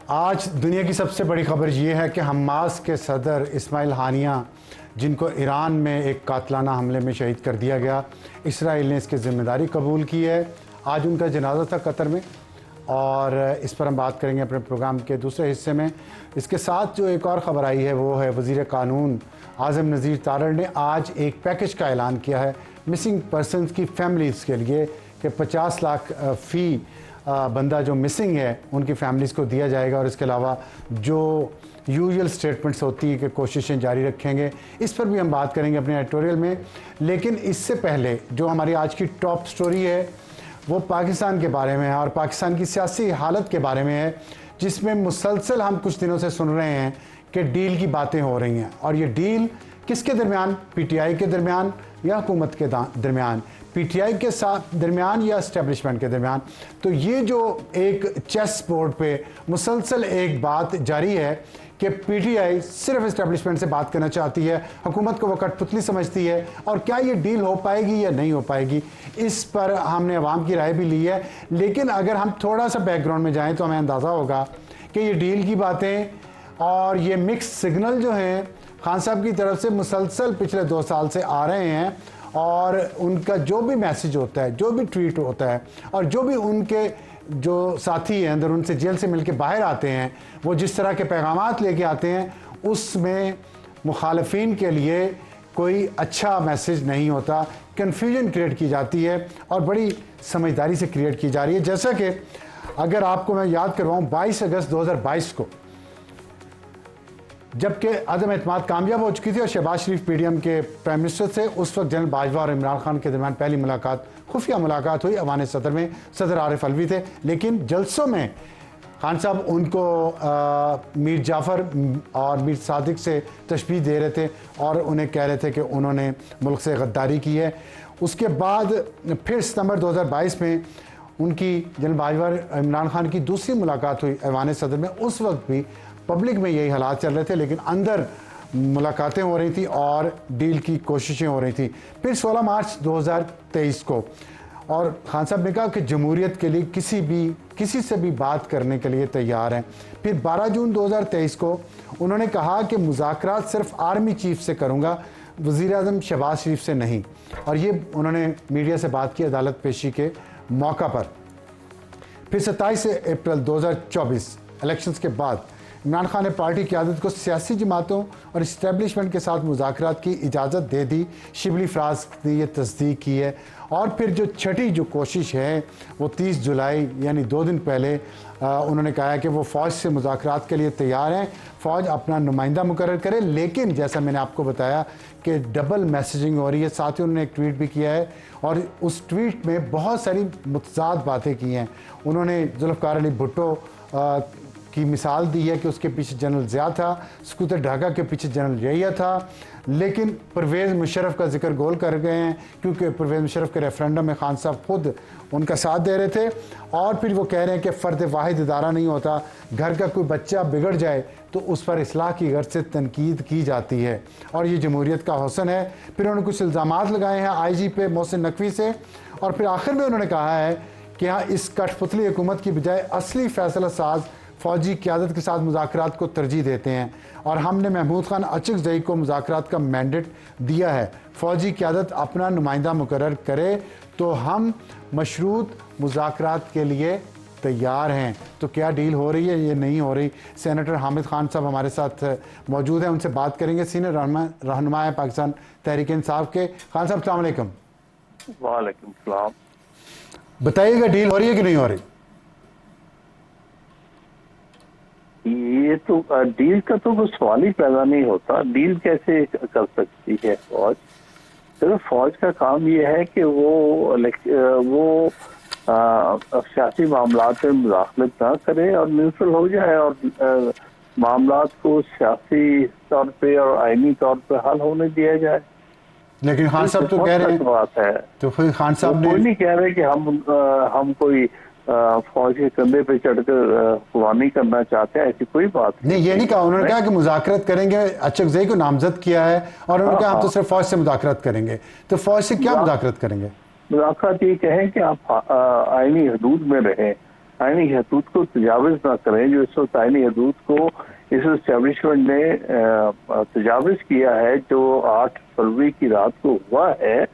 आज दुनिया की सबसे बड़ी खबर ये है कि हमास के सदर इस्माइल हानिया, जिनको ईरान में एक कातलाना हमले में शहीद कर दिया गया, इसराइल ने इसकी ज़िम्मेदारी कबूल की है। आज उनका जनाजा था कतर में और इस पर हम बात करेंगे अपने प्रोग्राम के दूसरे हिस्से में। इसके साथ जो एक और ख़बर आई है वो है वज़ीर कानून आज़म नज़ीर तारड़ ने आज एक पैकेज का ऐलान किया है मिसिंग पर्सनस की फैमिलीज़ के लिए कि 50 लाख फ़ी बंदा जो मिसिंग है उनकी फैमिलीज़ को दिया जाएगा और इसके अलावा जो यूजुअल स्टेटमेंट्स होती है कि कोशिशें जारी रखेंगे, इस पर भी हम बात करेंगे अपने एडिटोरियल में। लेकिन इससे पहले जो हमारी आज की टॉप स्टोरी है वो पाकिस्तान के बारे में है और पाकिस्तान की सियासी हालत के बारे में है, जिसमें मुसलसल हम कुछ दिनों से सुन रहे हैं कि डील की बातें हो रही हैं। और ये डील किसके दरमियान? पीटीआई के दरमियान या हुकूमत के दरमियान? पीटीआई के साथ दरमियान या इस्टेब्लिशमेंट के दरमियान? तो ये जो एक चेस बोर्ड पे मुसलसल एक बात जारी है कि पीटीआई सिर्फ इस्टेब्लिशमेंट से बात करना चाहती है, हुकूमत को वो कठपुतली समझती है, और क्या ये डील हो पाएगी या नहीं हो पाएगी, इस पर हमने अवाम की राय भी ली है। लेकिन अगर हम थोड़ा सा बैकग्राउंड में जाएं तो हमें अंदाज़ा होगा कि ये डील की बातें और ये मिक्स सिग्नल जो हैं खान साहब की तरफ से मुसलसल पिछले 2 साल से आ रहे हैं, और उनका जो भी मैसेज होता है, जो भी ट्वीट होता है, और जो भी उनके जो साथी हैं अंदर उनसे जेल से मिलके बाहर आते हैं, वो जिस तरह के पैगामात लेके आते हैं, उसमें मुखालफिन के लिए कोई अच्छा मैसेज नहीं होता। कन्फ्यूजन क्रिएट की जाती है और बड़ी समझदारी से क्रिएट की जा रही है। जैसा कि अगर आपको मैं याद करवाऊँ, 22 अगस्त 2022 को जबकि अदम एतमाद कामयाब हो चुकी थी और शहबाज शरीफ पीडीएम के प्राइम मिनिस्टर थे, उस वक्त जनरल बाजवा और इमरान खान के दरमियान पहली मुलाकात, खुफिया मुलाकात हुई अवान सदर में। सदर आरिफ अलवी थे, लेकिन जलसों में खान साहब उनको मीर जाफ़र और मीर सादिक से तशबीह दे रहे थे और उन्हें कह रहे थे कि उन्होंने मुल्क से गद्दारी की है। उसके बाद फिर सितंबर 2022 में उनकी जनरल बाजवा और इमरान खान की दूसरी मुलाकात हुई अवान सदर में। उस वक्त भी पब्लिक में यही हालात चल रहे थे, लेकिन अंदर मुलाकातें हो रही थी और डील की कोशिशें हो रही थी। फिर 16 मार्च 2023 को और खान साहब ने कहा कि जमहूरियत के लिए किसी से भी बात करने के लिए तैयार हैं। फिर 12 जून 2023 को उन्होंने कहा कि मुज़ाकरात सिर्फ आर्मी चीफ से करूँगा, वज़ीर आज़म शहबाज शरीफ से नहीं। और ये उन्होंने मीडिया से बात की अदालत पेशी के मौका पर। फिर 27 अप्रैल 2024 इलेक्शंस के बाद इमरान खान ने पार्टी क़यादत को सियासी जमातों और इस्टेब्लिशमेंट के साथ मुज़ाकरात की इजाज़त दे दी। शिबली फ्राज ने यह तस्दीक की है। और फिर जो छठी जो कोशिश है वो 30 जुलाई यानी 2 दिन पहले उन्होंने कहा है कि वो फ़ौज से मुज़ाकरात के लिए तैयार हैं, फ़ौज अपना नुमाइंदा मुकर्रर करे। लेकिन जैसा मैंने आपको बताया कि डबल मैसेजिंग हो रही है। साथ ही उन्होंने एक ट्वीट भी किया है और उस ट्वीट में बहुत सारी मुतज़ाद बातें की हैं। उन्होंने जुल्फ़िकार अली भुट्टो की मिसाल दी है कि उसके पीछे जनरल ज़िया था, स्कूतर ढाका के पीछे जनरल यहिया था। लेकिन परवेज़ मुशर्रफ का जिक्र गोल कर गए हैं, क्योंकि परवेज़ मुशर्रफ के रेफरेंडम में खान साहब खुद उनका साथ दे रहे थे। और फिर वो कह रहे हैं कि फ़र्द वाहिद इदारा नहीं होता, घर का कोई बच्चा बिगड़ जाए तो उस पर इस्लाह की गर्ज से तनकीद की जाती है और ये जमहूरियत का हुस्न है। फिर उन्होंने कुछ इल्ज़ामात लगाए हैं IG पे मोहसिन नकवी से, और फिर आखिर में उन्होंने कहा है कि हाँ, इस कठपुतली हुकूमत की बजाय असली फैसला साज फ़ौजी क़यादत के साथ मुज़ाकरात को तरजीह देते हैं और हमने महमूद खान अचकज़ई को मुज़ाकरात का मैंडेट दिया है। फ़ौजी क़यादत अपना नुमाइंदा मुकर्रर करे तो हम मशरूत मुज़ाकरात के लिए तैयार हैं। तो क्या डील हो रही है, ये नहीं हो रही? सेनेटर हामिद खान साहब हमारे साथ मौजूद हैं, उनसे बात करेंगे। सीनियर रहनुमा है पाकिस्तान तहरीक इंसाफ के। खान साहब अस्सलाम वालेकुम। वालेकुम सलाम। बताइएगा, डील हो रही है कि नहीं हो रही? ये तो डील का तो कोई सवाल ही पैदा नहीं होता। डील कैसे कर सकती है फौज? सिर्फ फौज का काम ये है कि वो सियासी मामलात में मुदाखलत ना करे और न्यूट्रल हो जाए और मामलात को सियासी तौर पे और आईनी तौर पे हल होने दिया जाए। लेकिन खान साहब तो कह रहे हैं, बात है तो फिर खान साहब ने कोई नहीं कह रहे कि हम कोई फौज के कंधे पे चढ़कर कुर्बानी करना चाहते हैं, ऐसी कोई बात नहीं। ये नहीं कहा, उन्होंने कहा कि मुज़ाकरत करेंगे, अचकज़ई को नामजद किया है और उन्होंने कहा हम तो सिर्फ फौज से मुज़ाकरत करेंगे। तो फौज से क्या मुज़ाकरत करेंगे? मुज़ाकरत ये कहें कि आप आईनी हदूद में रहें, आईनी हदूद को तजाविज ना करें। जो इस वक्त आईनी हदूद को इस एस्टेब्लिशमेंट ने तजाविज किया है, जो 8 फरवरी की रात को हुआ है,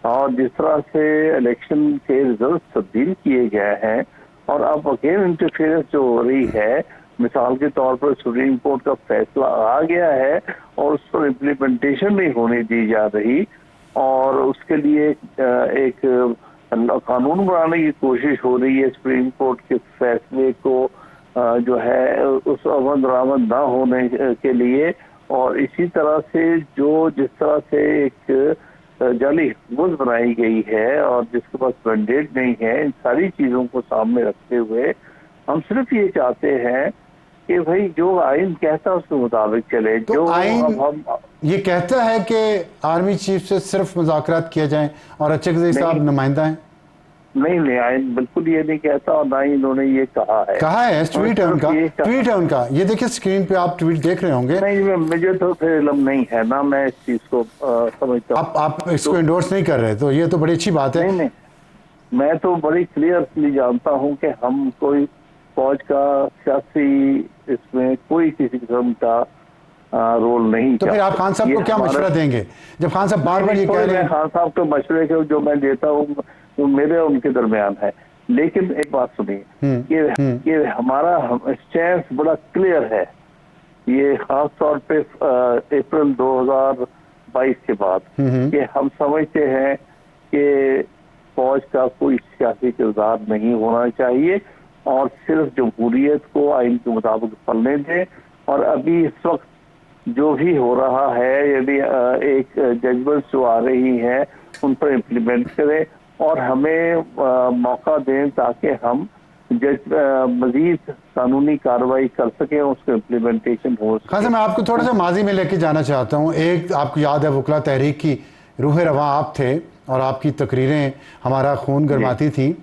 और जिस तरह से इलेक्शन के रिजल्ट तब्दील किए गए हैं, और अब अगेन इंटरफेरेंस जो हो रही है, मिसाल के तौर पर सुप्रीम कोर्ट का फैसला आ गया है और उस पर इम्प्लीमेंटेशन नहीं होने दी जा रही, और उसके लिए एक कानून बनाने की कोशिश हो रही है सुप्रीम कोर्ट के फैसले को जो है उस अमल दरामद ना होने के लिए। और इसी तरह से जिस तरह से एक जाली हुकूमत बनाई गई है और जिसके पास मैंडेट नहीं है, इन सारी चीजों को सामने रखते हुए हम सिर्फ ये चाहते हैं कि भाई जो आइन कहता है उसके मुताबिक चले। तो जो आइन अब हम ये कहता है कि आर्मी चीफ से सिर्फ मुज़ाकरात किए जाएं और अच्छे गज़ी साहब नुमाइंदा हैं। नहीं, आइन बिल्कुल ये नहीं कहता, और ना ही इन्होंने ये कहा है। ट्वीट है उनका, ये देखिए स्क्रीन पे आप ट्वीट देख रहे होंगे। नहीं, मुझे तो फिर इल्म नहीं है ना, मैं इस चीज को समझता हूँ। आप इसको इंडोर्स नहीं कर रहे, तो ये तो बड़ी अच्छी बात है। नहीं, मैं तो बड़ी क्लियरली जानता हूँ कि हम कोई फौज का सियासी इसमें कोई किसी किस्म का रोल नहीं। तो फिर आप खान साहब को क्या मशवरा देंगे जब खान साहब बार बार ये कह रहे हैं? खान साहब के मशवरे के जो मैं देता हूँ वो मेरे और उनके दरमियान है, लेकिन एक बात सुनिए कि हमारा स्टैंड बड़ा क्लियर है। ये खास तौर पे अप्रैल 2022 के बाद कि हम समझते हैं कि फौज का कोई सियासी किरदार नहीं होना चाहिए और सिर्फ जमहूरियत को आइन के मुताबिक चलने दें। और अभी इस वक्त जो भी हो रहा है, यदि एक जजमेंट जो आ रही है उन पर इम्प्लीमेंट करें और हमें मौका दें ताकि हम मजीद कानूनी कार्रवाई कर सकें, उसको इम्प्लीमेंटेशन हो सके। खान साहब, मैं आपको थोड़ा सा माजी में लेके जाना चाहता हूँ। एक आपको याद है वकला तहरीक की रूह रवां आप थे और आपकी तकरीरें हमारा खून गरमाती थी।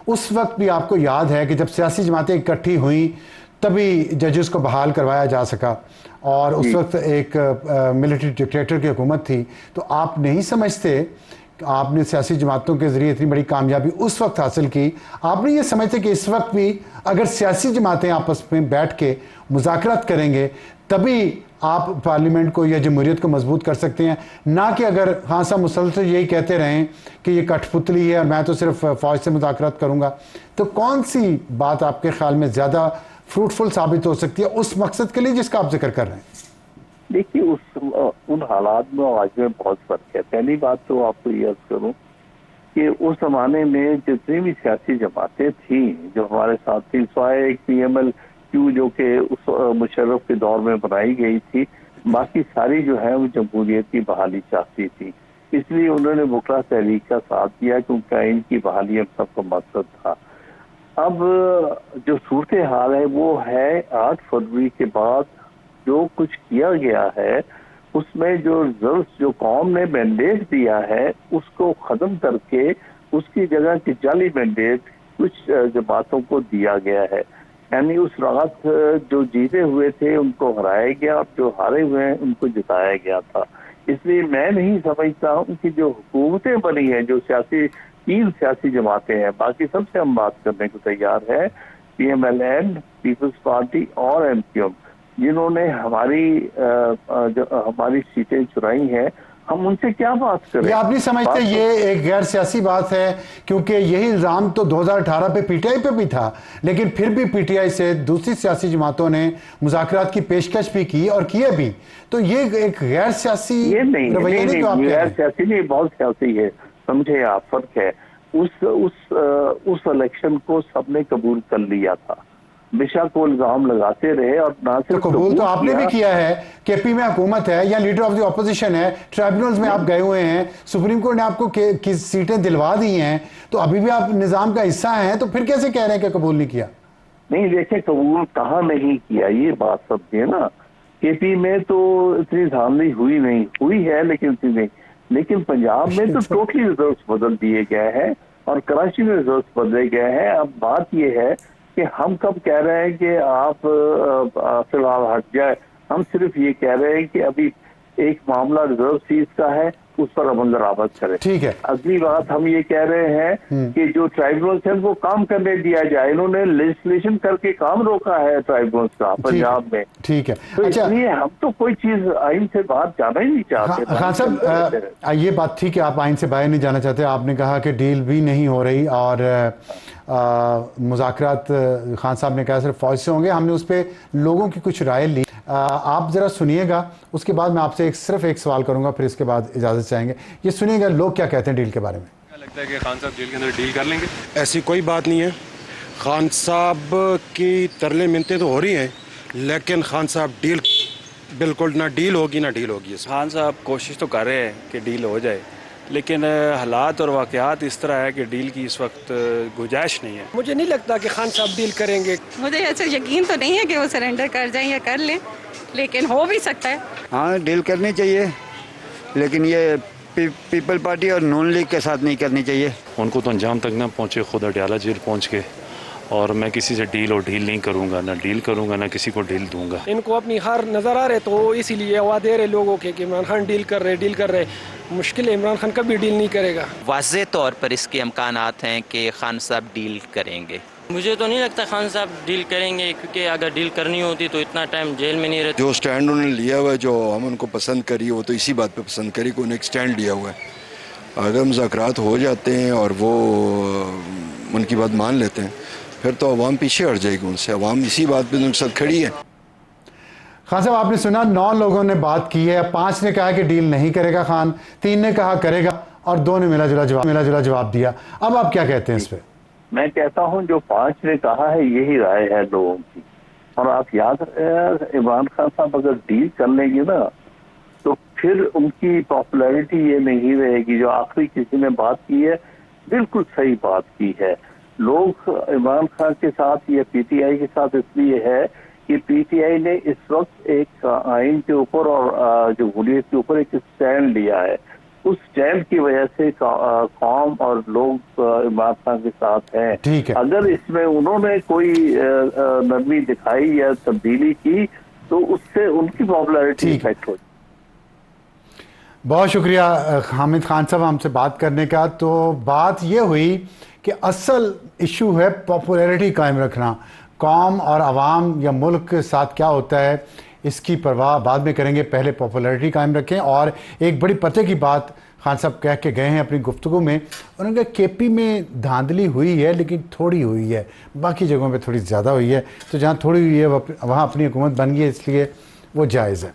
उस वक्त भी आपको याद है कि जब सियासी जमातें इकट्ठी हुई तभी जजेस को बहाल करवाया जा सका, और उस वक्त एक मिलिट्री डिक्टेटर की हुकूमत थी। तो आप नहीं समझते आपने सियासी जमातों के ज़रिए इतनी बड़ी कामयाबी उस वक्त हासिल की, आप नहीं ये समझते कि इस वक्त भी अगर सियासी जमातें आपस में बैठ के मुज़ाकरात करेंगे तभी आप पार्लियामेंट को या जमहूरियत को मजबूत कर सकते हैं, ना कि अगर खान साहब मुसलसल यही कहते रहें कि ये कठपुतली है और मैं तो सिर्फ फ़ौज से मुज़ाकरात करूँगा? तो कौन सी बात आपके ख्याल में ज़्यादा फ्रूटफुल साबित हो सकती है उस मकसद के लिए जिसका आप जिक्र कर रहे हैं? देखिए, उन हालात में आज में बहुत फर्क है। पहली बात तो आपको ये अर्ज करूं कि उस जमाने में जितनी भी सियासी जमातें थी जो हमारे साथ थी, स्वाय एक PMLQ जो कि उस मुशर्रफ के दौर में बनाई गई थी, बाकी सारी जो है वो जमहूरियत की बहाली चाहती थी। इसलिए उन्होंने वकला तहरीक का साथ दिया क्योंकि आइन की बहाली हम सबका मकसद था। अब जो सूरत हाल है वो है 8 फरवरी के बाद जो कुछ किया गया है उसमें जो रिजल्ट जो कौम ने मैंडेट दिया है उसको खत्म करके उसकी जगह की जाली मैंडेट कुछ जमातों को दिया गया है। यानी उस रात जो जीते हुए थे उनको हराया गया और जो हारे हुए हैं उनको जिताया गया था। इसलिए मैं नहीं समझता हूँ कि जो हुकूमतें बनी है, जो 3 सियासी जमातें हैं, बाकी सबसे हम बात करने को तैयार है, PMLN, पीपल्स पार्टी और MQM, जिन्होंने हमारी सीटें चुराई हैं, हम उनसे क्या बात करें? ये आप नहीं समझते ये एक गैर सियासी बात है? क्योंकि यही इल्ज़ाम तो 2018 पे PTI पे भी था, लेकिन फिर भी PTI से दूसरी सियासी जमातों ने मुज़ाकरात की पेशकश भी की और किए भी। तो ये एक गैर सियासी रवैया नहीं, गैर सियासी नहीं, बहुत सियासी है। समझे आप, फर्क है। उस इलेक्शन को सबने कबूल कर लिया था, बेशक वो इल्जाम लगाते रहे और ना सिर्फ कबूल तो आपने भी किया है। KP में हुकूमत है या लीडर ऑफ द ऑपोजिशन है, ट्राइब्यूनल्स में आप गए हुए हैं, सुप्रीम कोर्ट ने आपको सीटें दिलवा दी हैं, तो अभी भी आप निजाम का हिस्सा हैं, तो फिर कैसे कह रहे हैं कि कबूल नहीं किया? नहीं, देखिए, कबूल कहाँ नहीं किया, ये बात सबकी है ना। KP में तो इतनी धांधली हुई है, लेकिन इतनी नहीं। लेकिन पंजाब में तो टोटली रिजल्ट बदल दिए गए हैं और कराची में रिजल्ट बदले गए हैं। अब बात यह है कि हम कब कह रहे हैं कि आप फिलहाल हट जाए, हम सिर्फ ये कह रहे हैं कि अभी एक मामला रिजर्व सीट का है, उस पर अमल दरामद करें। ठीक है। अगली बात हम ये कह रहे हैं कि जो ट्राइब्यूनल्स हैं वो काम करने दिया जाए। इन्होंने लेजिस्लेशन करके काम रोका है ट्राइब्यूनल्स का पंजाब में। ठीक है। तो अच्छा, इसलिए हम तो कोई चीज आइन से बाहर जाना ही नहीं चाहते। खान साहब, ये बात थी कि आप आइन से बाहर नहीं जाना चाहते। आपने कहा कि डील भी नहीं हो रही और मुज़ाकरात खान साहब ने कहा सिर्फ फौज से होंगे। हमने उस पर लोगों की कुछ राय ली। आप ज़रा सुनिएगा, उसके बाद मैं आपसे सिर्फ एक सवाल करूंगा, फिर इसके बाद इजाज़त चाहेंगे। ये सुनिएगा लोग क्या कहते हैं डील के बारे में। क्या लगता है कि खान साहब डील के अंदर डील कर लेंगे? ऐसी कोई बात नहीं है। खान साहब की तरले मिन्नतें तो हो रही हैं, लेकिन खान साहब डील बिल्कुल ना डील होगी ना डील होगी। खान साहब कोशिश तो कर रहे हैं कि डील हो जाए, लेकिन हालात और वाक़यात इस तरह है कि डील की इस वक्त गुंजाइश नहीं है। मुझे नहीं लगता कि खान साहब डील करेंगे। मुझे ऐसा यकीन तो नहीं है कि वो सरेंडर कर जाएं या कर लें, लेकिन हो भी सकता है। हाँ, डील करनी चाहिए, लेकिन ये पीपल पार्टी और नून लीग के साथ नहीं करनी चाहिए। उनको तो अंजाम तक ना पहुँचे, खुद अडयाला जेल पहुँच के, और मैं किसी से डील और डील नहीं करूँगा, ना डील करूँगा ना किसी को डील दूंगा। इनको अपनी हार नजर आ रहे तो इसीलिए आवाज़ दे रहे लोगों के कि इमरान खान डील कर रहे। मुश्किल है, इमरान खान कभी डील नहीं करेगा। वाज़े तौर पर इसके इम्कानात हैं कि खान साहब डील करेंगे। मुझे तो नहीं लगता खान साहब डील करेंगे, क्योंकि अगर डील करनी होती तो इतना टाइम जेल में नहीं रहते। जो स्टैंड उन्होंने लिया हुआ है, जो हम उनको पसंद करी, वो तो इसी बात पे पसंद करी कि उन्हें एक स्टैंड लिया हुआ है। अगर मुज़ाकरात हो जाते हैं और वो उनकी बात मान लेते हैं, फिर तो अवाम पीछे हट जाएगी उनसे। अवाम इसी बात पे उनके साथ खड़ी है। खान साहब, आपने सुना 9 लोगों ने बात की है। 5 ने कहा कि डील नहीं करेगा खान, 3 ने कहा करेगा और 2 ने मिला जुला जवाब दिया। अब आप क्या कहते हैं इस पे? मैं कहता हूं जो 5 ने कहा है यही राय है लोगों की। और आप याद इमरान खान साहब अगर डील कर लेंगे ना तो फिर उनकी पॉपुलैरिटी ये नहीं रहेगी। जो आखिरी किसी ने बात की है बिल्कुल सही बात की है। लोग इमरान खान के साथ या पीटीआई के साथ इसलिए है कि पीटीआई ने इस वक्त एक आइन के ऊपर और जो हुर्रियत के ऊपर एक स्टैंड लिया है। उस स्टैंड की वजह से कौम और लोग इमरान खान के साथ हैं। ठीक है। अगर इसमें उन्होंने कोई नरमी दिखाई या तब्दीली की तो उससे उनकी पॉपुलैरिटी इफेक्ट हो। बहुत शुक्रिया हामिद खान साहब हमसे बात करने का। तो बात ये हुई कि असल इशू है पॉपुलैरिटी कायम रखना। कौम और आवाम या मुल्क के साथ क्या होता है इसकी परवाह बाद में करेंगे, पहले पॉपुलैरिटी कायम रखें। और एक बड़ी पते की बात खान साहब कह के गए हैं अपनी गुफ्तगू में। उन्होंने कहा केपी में धांधली हुई है लेकिन थोड़ी हुई है, बाकी जगहों पे थोड़ी ज़्यादा हुई है। तो जहाँ थोड़ी हुई है वहाँ अपनी हुकूमत बन गई है, इसलिए वो जायज़ है।